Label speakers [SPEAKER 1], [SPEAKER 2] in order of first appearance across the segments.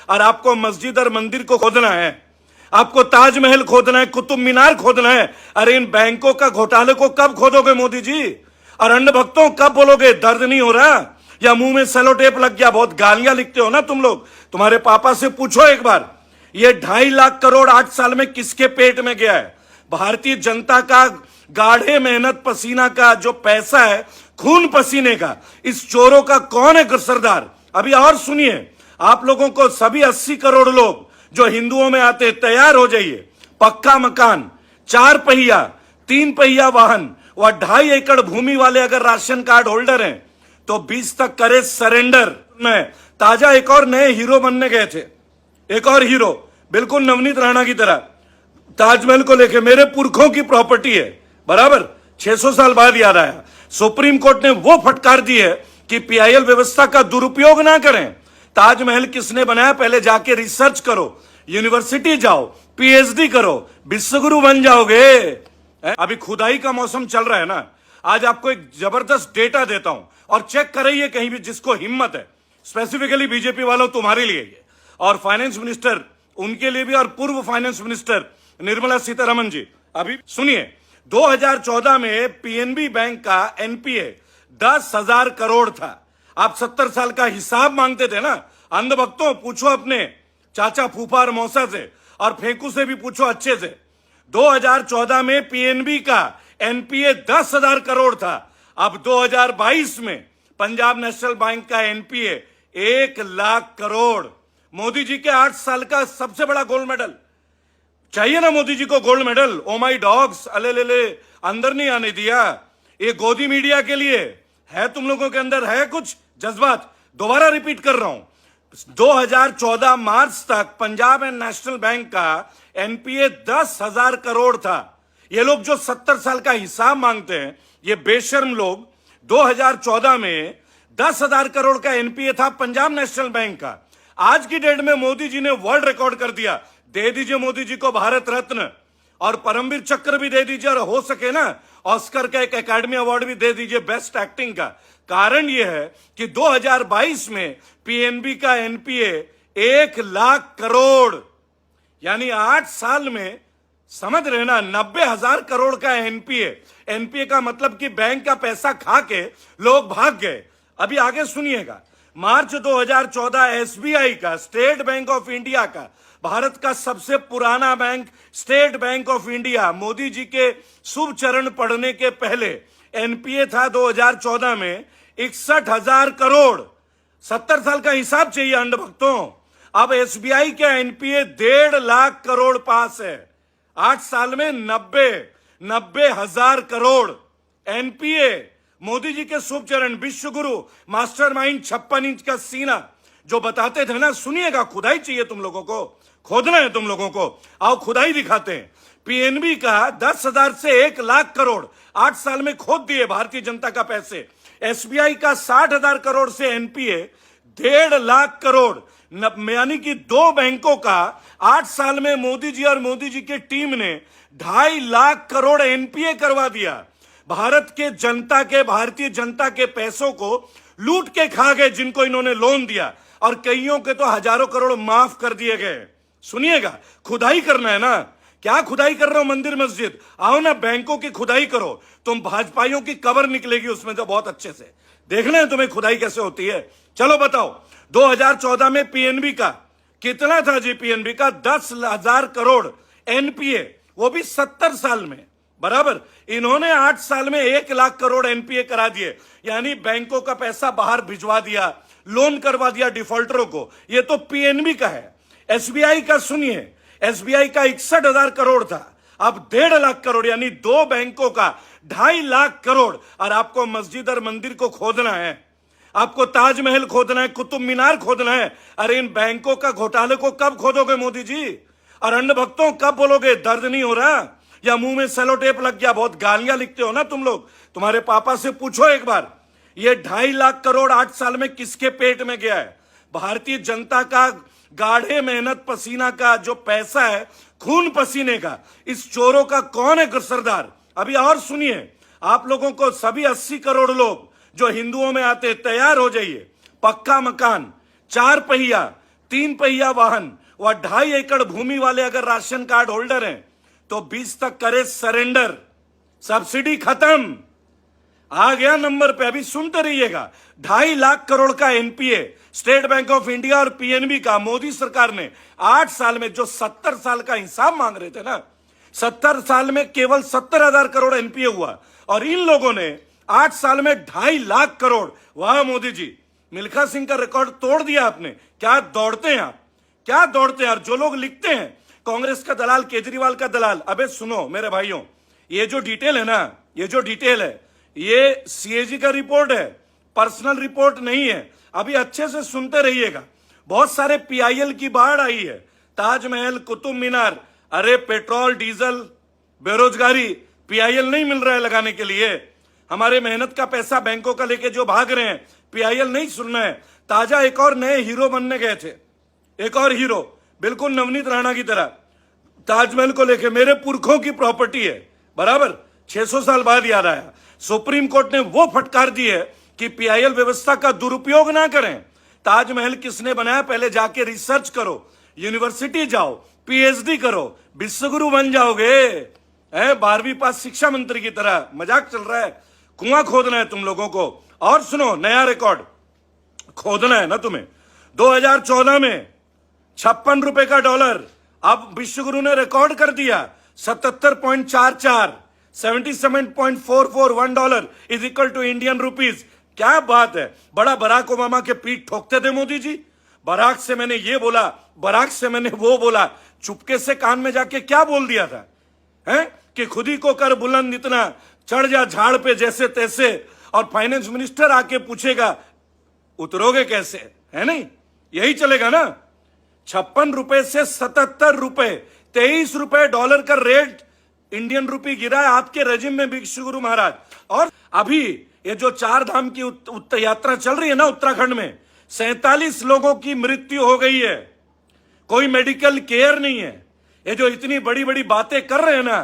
[SPEAKER 1] और आपको मस्जिद और मंदिर को खोदना है, आपको ताजमहल खोदना है, कुतुब मीनार खोदना है। अरे इन बैंकों का घोटाले को कब खोदोगे मोदी जी? और अन्य भक्तों कब बोलोगे दर्द नहीं हो रहा, या मुंह में सेलो टेप लग गया? बहुत गालियां लिखते हो ना तुम लोग। तुम्हारे पापा से पूछो एक बार, ये 2.5 लाख करोड़ 8 साल में किसके पेट में गया है? भारतीय जनता का गाढ़े मेहनत पसीना का जो पैसा है, खून पसीने का, इस चोरों का कौन है सरदार? अभी और सुनिए, आप लोगों को सभी 80 करोड़ लोग जो हिंदुओं में आते, तैयार हो जाइए। पक्का मकान, 4 पहिया 3 पहिया वाहन व 2.5 एकड़ भूमि वाले अगर राशन कार्ड होल्डर हैं तो 20 तक करे सरेंडर। में ताजा एक और नए हीरो बनने गए थे, एक और हीरो बिल्कुल नवनीत राणा की तरह। ताजमहल को लेके मेरे पुरखों की प्रॉपर्टी है, बराबर 600 साल बाद याद आया। सुप्रीम कोर्ट ने वो फटकार दी है कि पीआईएल व्यवस्था का दुरुपयोग ना करें। ताजमहल किसने बनाया पहले जाके रिसर्च करो, यूनिवर्सिटी जाओ, पीएचडी करो, विश्वगुरु बन जाओगे। अभी खुदाई का मौसम चल रहा है ना, आज आपको एक जबरदस्त डेटा देता हूं और चेक कराइए कहीं भी जिसको हिम्मत है। स्पेसिफिकली बीजेपी वालों तुम्हारे लिए ये, और फाइनेंस मिनिस्टर उनके लिए भी, और पूर्व फाइनेंस मिनिस्टर निर्मला सीतारमण जी। अभी सुनिए, 2014 में पीएनबी बैंक का एनपीए 10,000 करोड़ था। आप 70 साल का हिसाब मांगते थे ना। अंधभक्तों पूछो अपने चाचा फूफा और मौसा से, और फेंकू से भी पूछो अच्छे से। 2014 में पीएनबी का एनपीए 10,000 करोड़ था। अब 2022 में पंजाब नेशनल बैंक का एनपीए 1 लाख करोड़। मोदी जी के 8 साल का सबसे बड़ा गोल्ड मेडल चाहिए ना मोदी जी को, गोल्ड मेडल। ओ माई डॉग्स, अले ले ले, अंदर नहीं आने दिया। ये गोदी मीडिया के लिए है, तुम लोगों के अंदर है कुछ जज्बात। दोबारा रिपीट कर रहा हूं, 2014 मार्च तक पंजाब एंड नेशनल बैंक का एनपीए 10,000 करोड़ था। ये लोग जो 70 साल का हिसाब मांगते हैं, ये बेशर्म लोग, 2014 में 10,000 करोड़ का एनपीए था पंजाब नेशनल बैंक का। आज की डेट में मोदी जी ने वर्ल्ड रिकॉर्ड कर दिया। दे दीजिए मोदी जी को भारत रत्न और परमवीर चक्र भी दे दीजिए, और हो सके ना ऑस्कर का एक एकेडमी अवार्ड भी दे दीजिए बेस्ट एक्टिंग का। कारण यह है कि 2022 में पीएनबी का एनपीए 1 लाख करोड़, यानी 8 साल में, समझ रहे ना, 90,000 करोड़ का एनपीए। एनपीए का मतलब कि बैंक का पैसा खा के लोग भाग गए। अभी आगे सुनिएगा, मार्च 2014 एसबीआई का, स्टेट बैंक ऑफ इंडिया का, भारत का सबसे पुराना bank State Bank of India, Modi ji के शुभ चरण पढ़ने के पहले एनपीए था 2014 में 61,000 करोड़। 70 साल का हिसाब चाहिए अंधभक्तों। अब एसबीआई का एनपीए 1.5 लाख करोड़ पास है। 8 साल में 90,000 करोड़ एनपीए। मोदी जी के शुभ चरण, विश्वगुरु, मास्टरमाइंड, 56 इंच का सीना जो बताते थे ना। सुनिएगा, खुदाई चाहिए तुम लोगों को, खोदना है तुम लोगों को, आओ खुदाई दिखाते हैं। पीएनबी का 10,000 से 1 लाख करोड़ 8 साल में खोद दिए भारतीय जनता का पैसे। एसबीआई का 60,000 करोड़ से एनपीए 1.5 लाख करोड़, यानी कि 2 बैंकों का 8 साल में मोदी जी और मोदी जी की टीम ने 2.5 लाख करोड़ एनपीए करवा दिया। भारत के जनता के, भारतीय जनता के पैसों को लूट के खा गए जिनको इन्होंने लोन दिया, और कईयों के तो हजारों करोड़ माफ कर दिए गए। सुनिएगा, खुदाई करना है ना। क्या खुदाई कर रहे हो? मंदिर मस्जिद आओ ना, बैंकों की खुदाई करो। तुम भाजपाइयों की कबर निकलेगी उसमें तो बहुत अच्छे से। देखना है तुम्हें खुदाई कैसे होती है। चलो बताओ, 2014 में पीएनबी का कितना था जी? पीएनबी का 10,000 करोड़ एनपीए, वो भी 70 साल में, बराबर। इन्होंने 8 साल में 1 लाख करोड़ एनपीए करा दिए, यानी बैंकों का पैसा बाहर भिजवा दिया, लोन करवा दिया डिफॉल्टरों को। ये तो पीएनबी का है। एसबीआई का सुनिए, एसबीआई का 61,000 करोड़ था, अब 1.5 लाख करोड़, यानी 2 बैंकों का 2.5 लाख करोड़। और आपको मस्जिद और मंदिर को खोदना है, आपको ताजमहल खोदना है, कुतुब मीनार खोदना है। अरे इन बैंकों का घोटाले को कब खोदोगे मोदी जी? और अन्य भक्तों कब बोलोगे दर्द नहीं हो रहा, या मुंह में सेलो टेप लग गया? बहुत गालियां लिखते हो ना तुम लोग। तुम्हारे पापा से पूछो एक बार, ये 2.5 लाख करोड़ 8 साल में किसके पेट में गया है? भारतीय जनता का गाढ़े मेहनत पसीना का जो पैसा है, खून पसीने का, इस चोरों का कौन है सरदार? अभी और सुनिए, आप लोगों को सभी 80 करोड़ लोग जो हिंदुओं में आते, तैयार हो जाइए। पक्का मकान, 4 पहिया 3 पहिया वाहन व 2.5 एकड़ भूमि वाले अगर राशन कार्ड होल्डर हैं तो 20 तक करे सरेंडर, सब्सिडी खत्म। आ गया नंबर पे, अभी सुनते रहिएगा। 2.5 लाख करोड़ का NPA state Bank of India और पीएनबी का मोदी सरकार ने 8 साल में, जो 70 साल का हिसाब मांग रहे थे ना, 70 साल में केवल 70,000 करोड़ एनपीए हुआ और इन लोगों ने 8 साल में 2.5 लाख करोड़। वाह मोदी जी, मिल्खा सिंह का रिकॉर्ड तोड़ दिया आपने। क्या दौड़ते हैं आप, क्या दौड़ते हैं। और जो लोग लिखते हैं कांग्रेस का दलाल, केजरीवाल का दलाल, अबे सुनो मेरे भाइयों, ये जो डिटेल है ना, ये जो डिटेल है, ये सीएजी का रिपोर्ट है, पर्सनल रिपोर्ट नहीं है। अभी अच्छे से सुनते रहिएगा। बहुत सारे पीआईएल की बाढ़ आई है, ताजमहल, कुतुब मीनार। अरे पेट्रोल, डीजल, बेरोजगारी, पीआईएल नहीं मिल रहा है लगाने के लिए। हमारे मेहनत का पैसा बैंकों का लेके जो भाग रहे हैं, पीआईएल नहीं सुनना है। ताजा एक और नए हीरो बनने गए थे, एक और हीरो, बिल्कुल नवनीत राणा की तरह। ताजमहल को लेके मेरे पुरखों की प्रॉपर्टी है, बराबर 600 साल बाद याद आया। सुप्रीम कोर्ट ने वो फटकार दी है कि पीआईएल व्यवस्था का दुरुपयोग ना करें। ताजमहल किसने बनाया, पहले जाके रिसर्च करो, यूनिवर्सिटी जाओ, पीएचडी करो, विश्वगुरु बन जाओगे। 12वीं पास शिक्षा मंत्री की तरह मजाक चल रहा है। कुआं खोदना है तुम लोगों को। और सुनो, नया रिकॉर्ड खोदना है ना तुम्हें। 2014 में 56 रुपए का डॉलर, अब विश्वगुरु ने रिकॉर्ड कर दिया 77.44, 77.44 $1 is equal to Indian rupees. क्या बात है। बड़ा बराक ओबामा के पीठ ठोकते थे मोदी जी। बराक से मैंने ये बोला, बराक से मैंने वो बोला, चुपके से कान में जाके क्या बोल दिया था, हैं कि खुद ही को कर बुलंद इतना, चढ़ जा झाड़ पे जैसे तैसे, और फाइनेंस मिनिस्टर आके पूछेगा उतरोगे कैसे, है नहीं, यही चलेगा ना। 56 रुपए से 77 रुपए, 23 रुपए डॉलर का रेट इंडियन रुपी गिरा है आपके रेजिम में विश्वगुरु महाराज। और अभी ये जो 4 धाम की यात्रा चल रही है ना उत्तराखंड में, 47 लोगों की मृत्यु हो गई है, कोई मेडिकल केयर नहीं है। ये जो इतनी बड़ी बड़ी बातें कर रहे हैं ना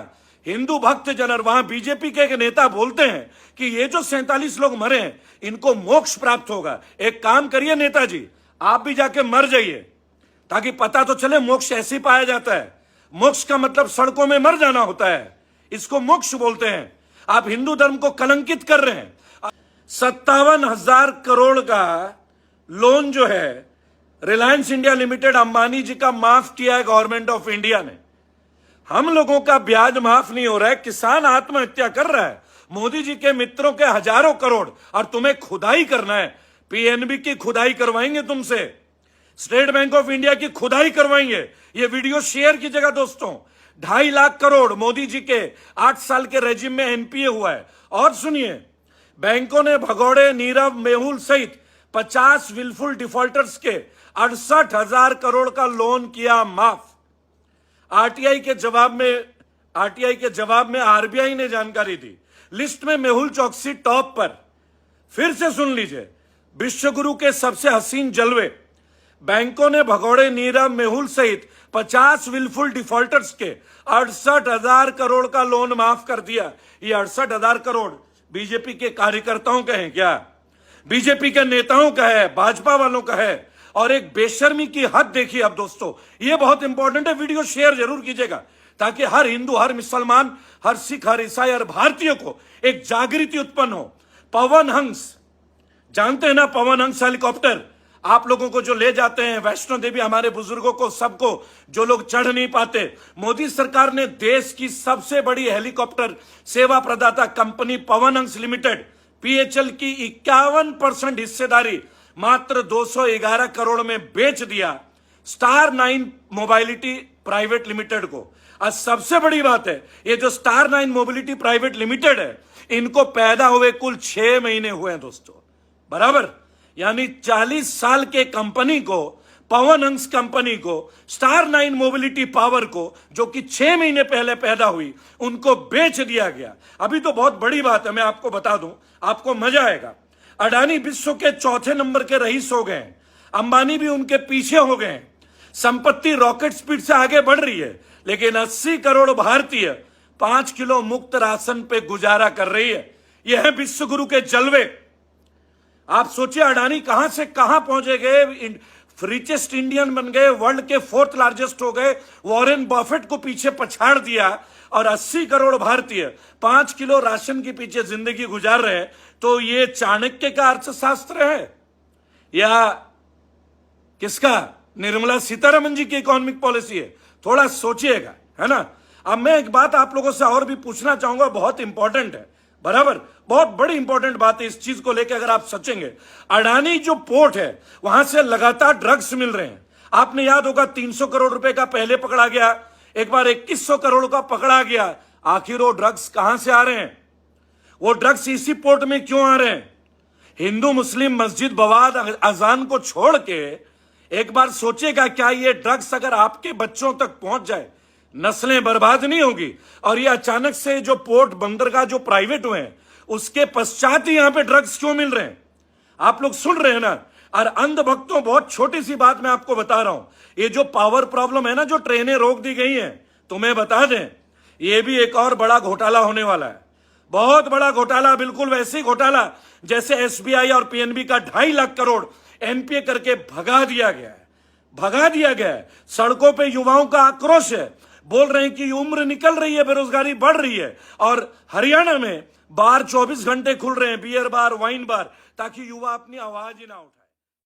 [SPEAKER 1] हिंदू भक्त जन, और वहां बीजेपी के एक नेता बोलते हैं कि ये जो 47 लोग मरे हैं इनको मोक्ष प्राप्त होगा। एक काम करिए नेताजी, आप भी जाके मर जाइए ताकि पता तो चले मोक्ष ऐसे ही पाया जाता है। मोक्ष का मतलब सड़कों में मर जाना होता है, इसको मोक्ष बोलते हैं। आप हिंदू धर्म को कलंकित कर रहे हैं। 57,000 करोड़ का लोन जो है रिलायंस इंडिया लिमिटेड अंबानी जी का माफ किया है गवर्नमेंट ऑफ इंडिया ने। हम लोगों का ब्याज माफ नहीं हो रहा है, किसान आत्महत्या कर रहा है। मोदी जी के मित्रों के हजारों करोड़, और तुम्हें खुदाई करना है। पीएनबी की खुदाई करवाएंगे तुमसे, स्टेट बैंक ऑफ इंडिया की खुदाई करवाएंगे। ये वीडियो शेयर कीजिएगा दोस्तों। 2.5 लाख करोड़ मोदी जी के 8 साल के रेजिम में एनपीए हुआ है। और सुनिए, बैंकों ने भगौड़े, नीरव, मेहुल सहित 50 विलफुल डिफॉल्टर्स के 68,000 करोड़ का लोन किया माफ। आरटीआई के जवाब में आरबीआई ने जानकारी दी। लिस्ट में मेहुल चौकसी टॉप पर। फिर से सुन लीजिए, विश्वगुरु के सबसे हसीन जलवे। बैंकों ने भगौड़े, नीरव, मेहुल सहित 50 विलफुल डिफॉल्टर्स के 68,000 करोड़ का लोन माफ कर दिया। ये 68,000 करोड़ बीजेपी के कार्यकर्ताओं का है क्या, बीजेपी के नेताओं का है, भाजपा वालों का है। और एक बेशर्मी की हद देखिए। अब दोस्तों ये बहुत इंपॉर्टेंट है, वीडियो शेयर जरूर कीजिएगा ताकि हर हिंदू, हर मुसलमान, हर सिख, हर ईसाई, हर भारतीय को एक जागृति उत्पन्न हो। पवन हंस, जानते हैं ना पवन हंस हेलीकॉप्टर, आप लोगों को जो ले जाते हैं वैष्णो देवी, हमारे बुजुर्गों को, सबको, जो लोग चढ़ नहीं पाते। मोदी सरकार ने देश की सबसे बड़ी हेलीकॉप्टर सेवा प्रदाता company Pawan Hans limited PHL की 51% हिस्सेदारी मात्र 211 करोड़ में बेच दिया स्टार 9 मोबाइलिटी प्राइवेट लिमिटेड को। आज सबसे बड़ी बात है, ये जो स्टार 9 मोबिलिटी प्राइवेट लिमिटेड है, इनको पैदा हुए कुल 6 महीने हुए हैं दोस्तों, बराबर। यानी 40 साल के कंपनी को, पवन हंस कंपनी को, स्टार 9 मोबिलिटी पावर को, जो कि 6 महीने पहले पैदा हुई, उनको बेच दिया गया। अभी तो बहुत बड़ी बात है, मैं आपको बता दूं, आपको मजा आएगा। अडानी विश्व के 4थे नंबर के रईस हो गए, अंबानी भी उनके पीछे हो गए। संपत्ति रॉकेट स्पीड से आगे बढ़ रही है, लेकिन 80 करोड़ भारतीय 5 किलो मुक्त राशन पे गुजारा कर रही है। यह है विश्वगुरु के जलवे। आप सोचिए अडानी कहां से कहां पहुंचे गए, रिचेस्ट इंडियन बन गए, वर्ल्ड के 4th लार्जेस्ट हो गए, वॉरेन बफेट को पीछे पछाड़ दिया और 80 करोड़ भारतीय 5 किलो राशन के पीछे जिंदगी गुजार रहे हैं। तो ये चाणक्य का अर्थशास्त्र है या किसका? निर्मला सीतारमन जी की इकोनॉमिक पॉलिसी है? थोड़ा सोचिएगा, है ना। अब मैं एक बात आप लोगों से और भी पूछना चाहूंगा, बहुत इंपॉर्टेंट है, बराबर, बहुत बड़ी इंपॉर्टेंट बात है। इस चीज को लेकर अगर आप सोचेंगे, अडानी जो पोर्ट है वहां से लगातार ड्रग्स मिल रहे हैं। आपने याद होगा 300 करोड़ रुपए का पहले पकड़ा गया, एक बार 2100 करोड़ का पकड़ा गया। आखिर वो ड्रग्स कहां से आ रहे हैं? वो ड्रग्स इसी पोर्ट में क्यों आ रहे हैं? हिंदू मुस्लिम मस्जिद बवाद अजान को छोड़ के एक बार सोचिएगा, क्या ये ड्रग्स अगर आपके बच्चों तक पहुंच जाए, नस्लें बर्बाद नहीं होगी? और ये अचानक से जो पोर्ट बंदरगाह जो प्राइवेट हुए हैं उसके पश्चात ही यहां पे ड्रग्स क्यों मिल रहे हैं? आप लोग सुन रहे हैं ना। और अंधभक्तों, बहुत छोटी सी बात मैं आपको बता रहा हूं, ये जो पावर प्रॉब्लम है ना, जो ट्रेनें रोक दी गई हैं, तुम्हें बता दें ये भी एक और बड़ा घोटाला होने वाला है, बहुत बड़ा घोटाला। बिल्कुल वैसे ही घोटाला जैसे एसबीआई और पीएनबी का 2.5 लाख करोड़ एनपीए करके भगा दिया गया है। सड़कों पे युवाओं का आक्रोश है, बोल रहे हैं कि उम्र निकल रही है, बेरोजगारी बढ़ रही है। और हरियाणा में बार 24 घंटे खुल रहे हैं, बियर बार, वाइन बार, ताकि युवा अपनी आवाज ही ना उठाए।